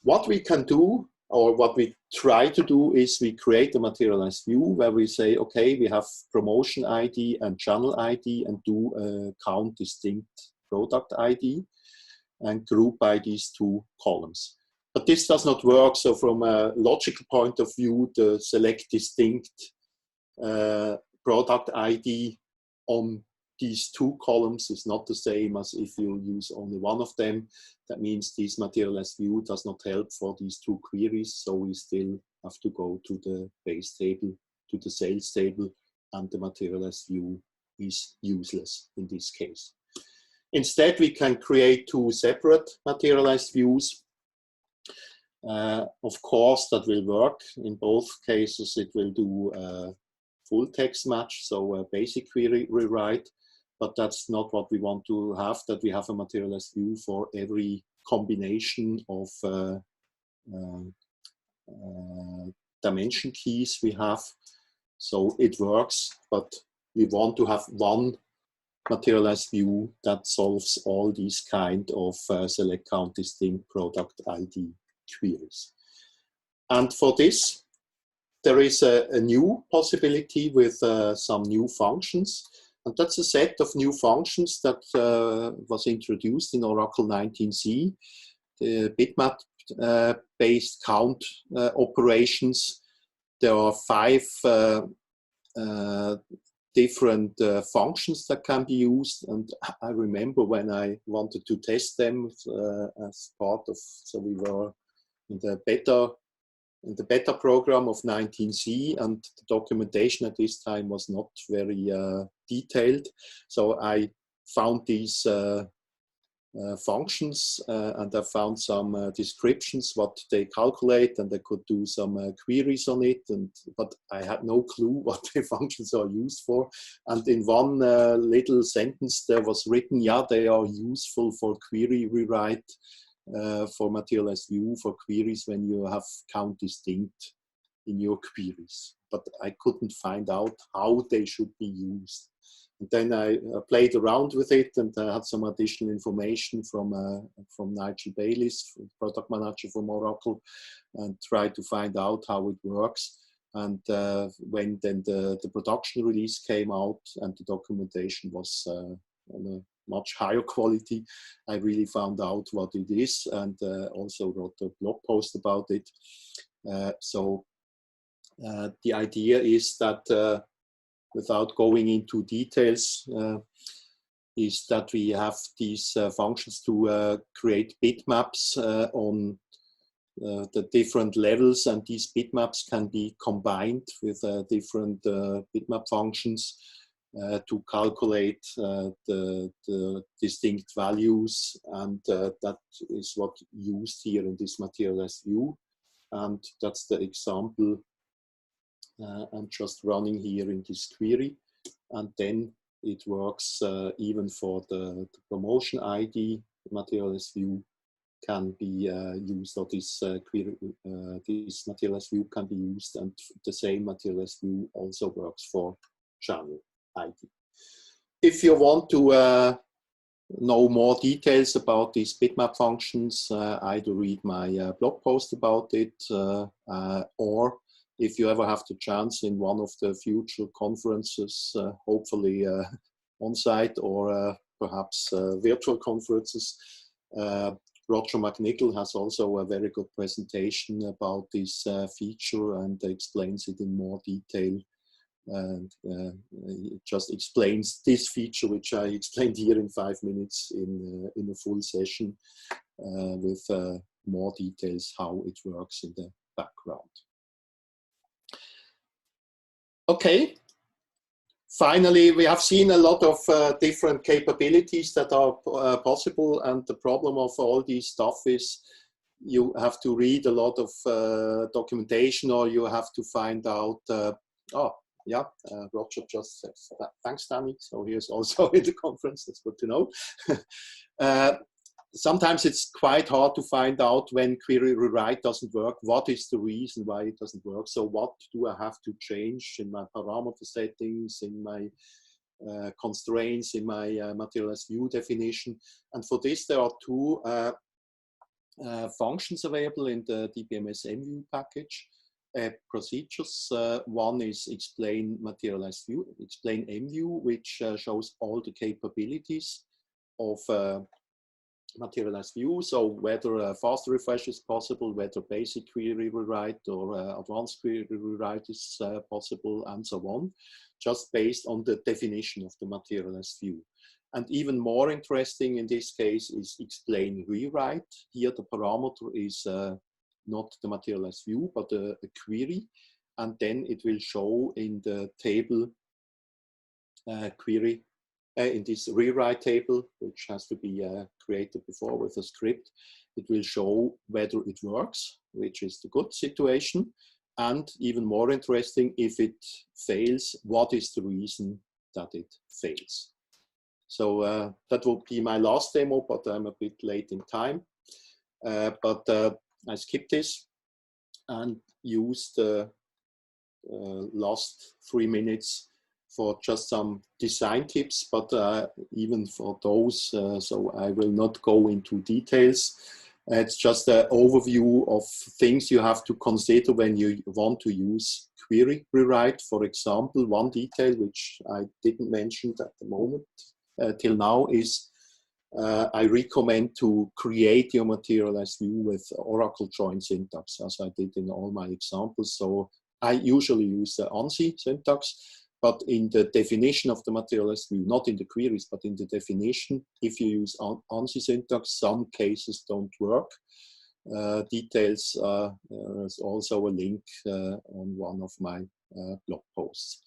What we can do, or what we try to do, is we create a materialized view where we say, okay, we have promotion ID and channel ID, and do count distinct product ID and group by these two columns. But this does not work. So from a logical point of view, the select distinct product ID on these two columns is not the same as if you use only one of them. That means this materialized view does not help for these two queries. So we still have to go to the base table, to the sales table, and the materialized view is useless in this case. Instead, we can create two separate materialized views. Of course, that will work. In both cases, it will do a full text match, so a basic query rewrite. But that's not what we want to have, that we have a materialized view for every combination of dimension keys we have. So it works, but we want to have one materialized view that solves all these kind of select count distinct product ID queries. And for this, there is a new possibility with some new functions. And that's a set of new functions that was introduced in Oracle 19c, the bitmap-based count operations. There are 5 different functions that can be used, and I remember when I wanted to test them as part of, so we were in the beta program of 19c, and the documentation at this time was not very detailed. So I found these functions and I found some descriptions what they calculate, and I could do some queries on it, but I had no clue what the functions are used for. And in one little sentence there was written, yeah, they are useful for query rewrite, for materialized view, for queries when you have count distinct in your queries. But I couldn't find out how they should be used. And then I played around with it, and I had some additional information from Nigel Bayliss, product manager from Oracle, and tried to find out how it works. And when then the production release came out and the documentation was on a much higher quality, I really found out what it is, and also wrote a blog post about it. So the idea is that without going into details, is that we have these functions to create bitmaps on the different levels, and these bitmaps can be combined with different bitmap functions to calculate the distinct values, and that is what used here in this materialized view. And that's the example I'm just running here in this query, and then it works even for the promotion ID materialized view, can be used, or this query, this Materialized View can be used, and the same Materialized View also works for channel ID. If you want to know more details about these bitmap functions, either read my blog post about it, or if you ever have the chance in one of the future conferences, hopefully on-site or perhaps virtual conferences, Roger McNichol has also a very good presentation about this feature and explains it in more detail. And it just explains this feature, which I explained here in 5 minutes in a full session with more details how it works in the background. Okay. Finally, we have seen a lot of different capabilities that are possible, and the problem of all this stuff is you have to read a lot of documentation, or you have to find out, yeah, Roger just says, thanks, Dani. So he is also in the conference, that's good to know. Sometimes it's quite hard to find out when query rewrite doesn't work. What is the reason why it doesn't work? So what do I have to change in my parameter settings, in my constraints, in my Materialized View definition? And for this, there are two functions available in the DBMS MView package. Procedures. One is explain Materialized View, explain MView, which shows all the capabilities of Materialized View. So whether a faster refresh is possible, whether basic query rewrite or advanced query rewrite is possible, and so on, just based on the definition of the Materialized View. And even more interesting in this case is explain rewrite. Here the parameter is not the Materialized View, but a query. And then it will show in the table query, in this rewrite table, which has to be created before with a script. It will show whether it works, which is the good situation. And even more interesting, if it fails, what is the reason that it fails? So that will be my last demo, but I'm a bit late in time. I skipped this and used the last 3 minutes for just some design tips, but even for those, so I will not go into details. It's just an overview of things you have to consider when you want to use query rewrite. For example, one detail which I didn't mention at the moment till now is I recommend to create your Materialized View with Oracle join syntax, as I did in all my examples. So I usually use the ANSI syntax, but in the definition of the Materialized View, not in the queries, but in the definition, if you use ANSI syntax, some cases don't work. Details, there's also a link on one of my blog posts.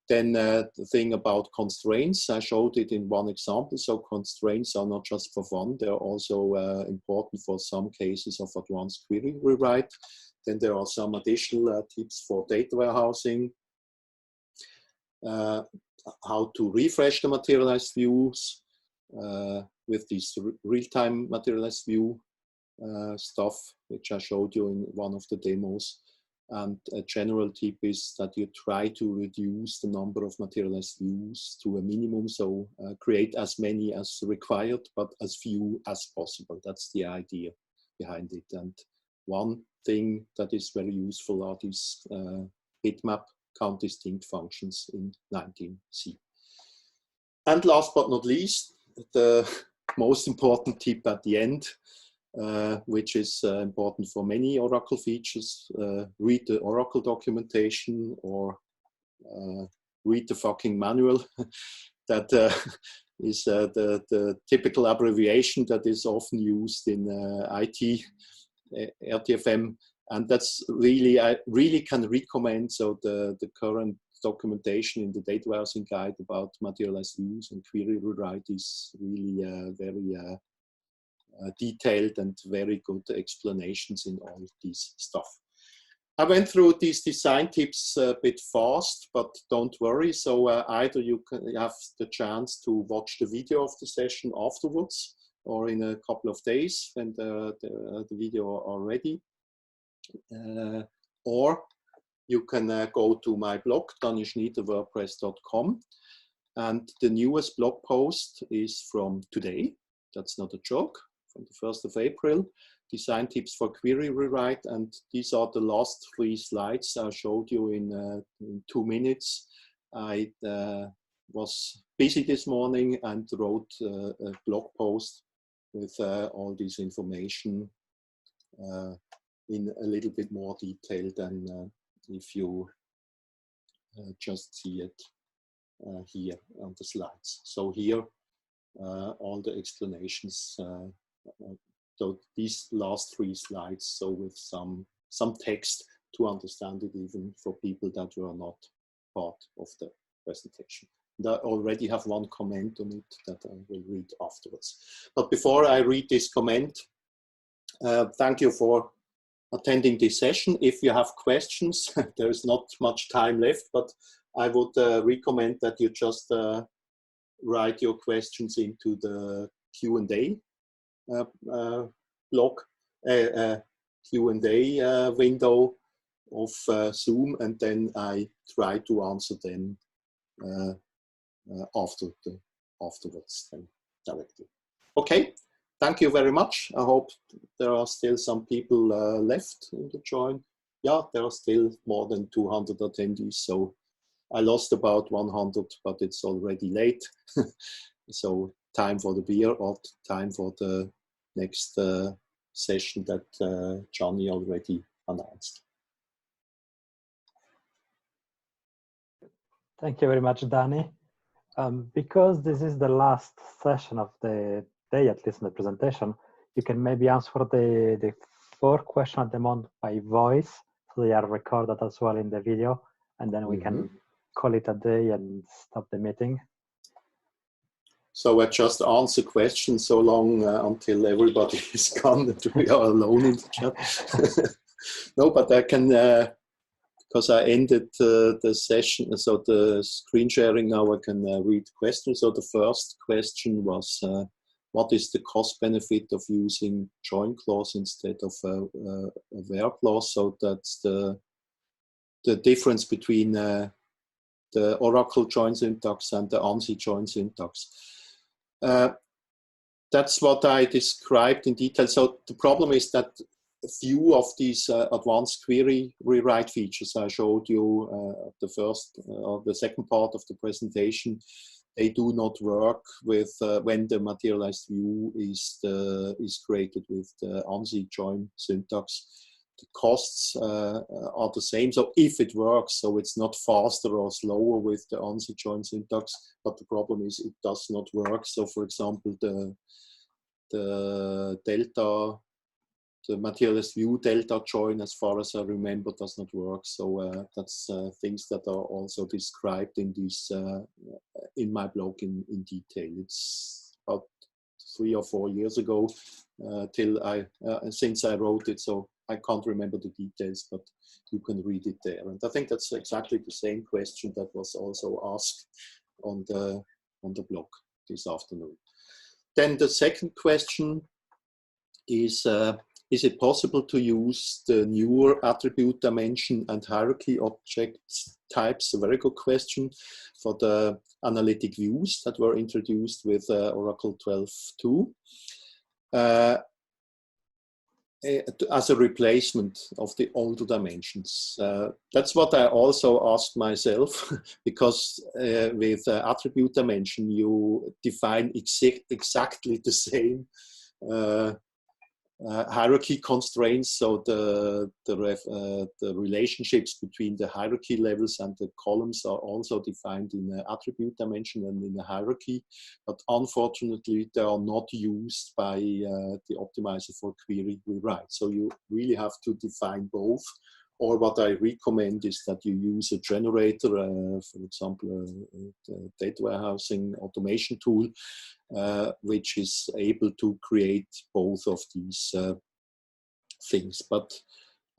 Then the thing about constraints, I showed it in one example. So constraints are not just for fun, they're also important for some cases of advanced query rewrite. Then there are some additional tips for data warehousing, how to refresh the Materialized Views with this real-time Materialized View stuff, which I showed you in one of the demos. And a general tip is that you try to reduce the number of Materialized Views to a minimum. So create as many as required, but as few as possible. That's the idea behind it. And one thing that is very useful are these bitmap count distinct functions in 19C. And last but not least, the most important tip at the end, which is important for many Oracle features. Read the Oracle documentation or read the fucking manual. That is the typical abbreviation that is often used in IT, RTFM. And that's really, I really can recommend, so the current documentation in the data warehousing guide about Materialized Views and query rewrite is really very detailed and very good explanations in all this stuff. I went through these design tips a bit fast, but don't worry. So either you can have the chance to watch the video of the session afterwards, or in a couple of days when the video are ready. Or you can go to my blog, danischnider.wordpress.com, and the newest blog post is from today. That's not a joke, from the 1st of April. Design tips for query rewrite, and these are the last 3 slides I showed you in 2 minutes. I was busy this morning and wrote a blog post with all this information in a little bit more detail than if you just see it here on the slides. So here, all the explanations, so these last 3 slides, so with some text to understand it even for people that were not part of the presentation. And I already have 1 comment on it that I will read afterwards. But before I read this comment, thank you for attending this session. If you have questions, there is not much time left, but I would recommend that you just write your questions into the Q&A block, Q&A window of Zoom, and then I try to answer them afterwards then directly. Okay, thank you very much. I hope there are still some people left in the join. Yeah, there are still more than 200 attendees, so I lost about 100, but it's already late. So time for the beer or time for the next session that Johnny already announced. Thank you very much, Dani. Because this is the last session of the day, at least in the presentation, you can maybe answer the 4 questions at the moment by voice, so they are recorded as well in the video, and then we can call it a day and stop the meeting. So I just answer questions so long until everybody is gone that we are alone in the chat. No, but I can, because I ended the session, so the screen sharing now, I can read questions. So the first question was, what is the cost benefit of using join clause instead of a where clause? So that's the difference between the Oracle join syntax and the ANSI join syntax. That's what I described in detail. So the problem is that a few of these advanced query rewrite features I showed you the first or the second part of the presentation, they do not work with when the materialized view is created with the ANSI join syntax. The costs are the same. So if it works, so it's not faster or slower with the ANSI join syntax, but the problem is it does not work. So for example, the materialized view delta join, as far as I remember, does not work. So that's things that are also described in this in my blog in detail. It's about 3 or 4 years ago since I wrote it, so I can't remember the details, but you can read it there. And I think that's exactly the same question that was also asked on the blog this afternoon. Then the second question is it possible to use the newer attribute dimension and hierarchy object types? A very good question for the analytic views that were introduced with Oracle 12.2. As a replacement of the older dimensions. That's what I also asked myself, because with attribute dimension, you define exactly the same hierarchy constraints. So the relationships between the hierarchy levels and the columns are also defined in the attribute dimension and in the hierarchy, but unfortunately they are not used by the optimizer for query rewrite. So you really have to define both, or what I recommend is that you use a generator, for example, a data warehousing automation tool, which is able to create both of these things. But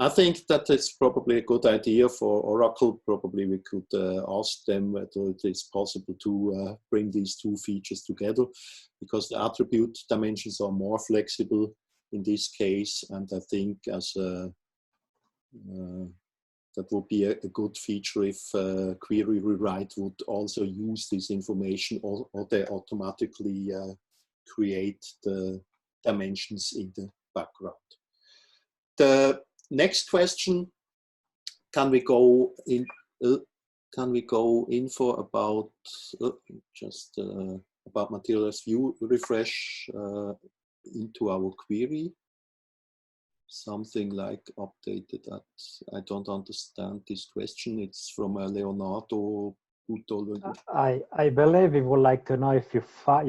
I think that it's probably a good idea for Oracle. Probably we could ask them whether it is possible to bring these two features together, because the attribute dimensions are more flexible in this case, and I think as that would be a good feature if query rewrite would also use this information, or they automatically create the dimensions in the background. The next question, can we go in for about about Materialized View refresh into our query? Something like updated that. I don't understand this question. It's from Leonardo. I believe we would like to know if you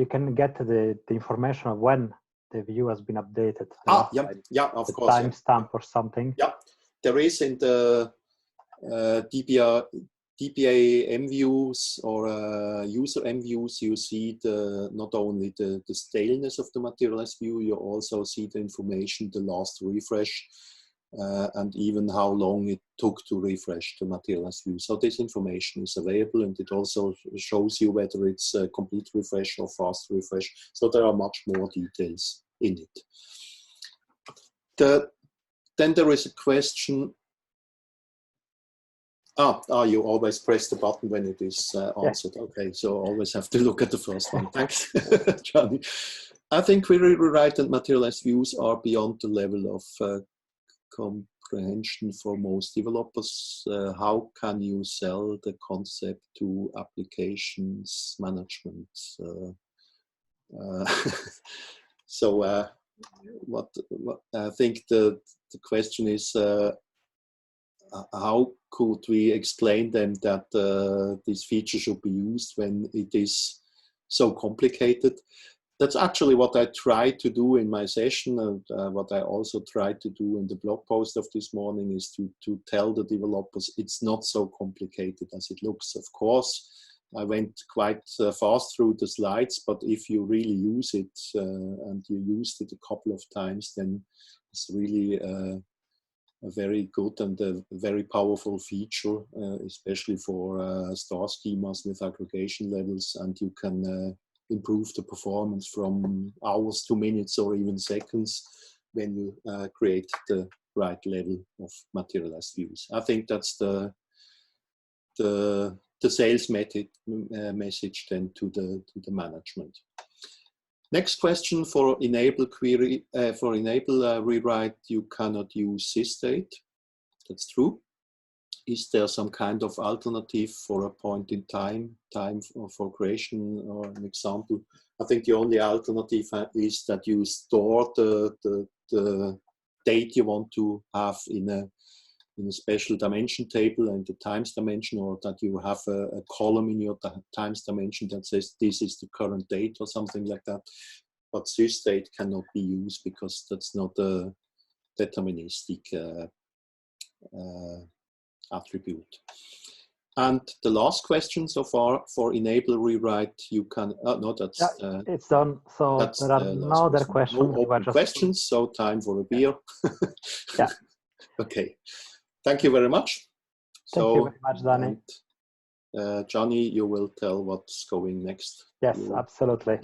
can get the information of when the view has been updated. Yeah, of course. Timestamp or something. Yeah, there is in the DBA MViews or user MViews, you see not only the staleness of the Materialized View, you also see the information, the last refresh, and even how long it took to refresh the Materialized View. So this information is available, and it also shows you whether it's a complete refresh or fast refresh. So there are much more details in it. Then there is a question. You always press the button when it is answered. Yeah. Okay, so always have to look at the first one. Thanks, Johnny. I think query rewrite and materialized views are beyond the level of comprehension for most developers. How can you sell the concept to applications management? What I think the question is, how could we explain them that this feature should be used when it is so complicated? That's actually what I tried to do in my session, and what I also tried to do in the blog post of this morning is to tell the developers it's not so complicated as it looks. Of course, I went quite fast through the slides, but if you really use it and you used it a couple of times, then it's really a very good and a very powerful feature, especially for star schemas with aggregation levels, and you can improve the performance from hours to minutes or even seconds when you create the right level of materialized views. I think that's the sales message then to the management. Next question: for enable query, for enable rewrite, you cannot use sysstate. That's true. Is there some kind of alternative for a point in time for creation or an example? I think the only alternative is that you store the date you want to have in a special dimension table and the times dimension, or that you have a column in your times dimension that says this is the current date or something like that. But sysstate cannot be used because that's not a deterministic attribute. And the last question so far: for enable rewrite, you can no, that's it's done. So there are no other questions. No open questions, so time for a beer. Yeah. Okay. Thank you very much. Thank you very much, Dani. Johnny, you will tell what's going next. Yes, absolutely.